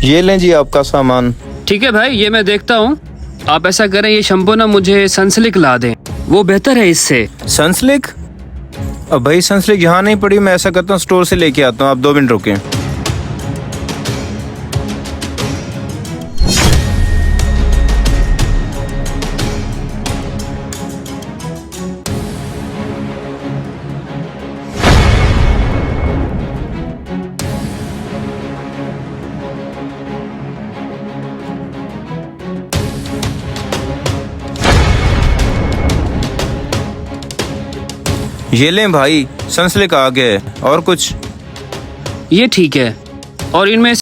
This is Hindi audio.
ये लें जी आपका सामान। ठीक है भाई, ये मैं देखता हूँ। आप ऐसा करें, ये शैम्पू ना मुझे सनसिल्क ला दें, वो बेहतर है इससे। सनसिल्क? अब भाई सनसिल्क यहाँ नहीं पड़ी, मैं ऐसा करता हूँ स्टोर से लेके आता हूँ, आप 2 मिनट रुकें। ये लें भाई, सनसिल्क आ गया है। और कुछ? ये ठीक है। और इनमें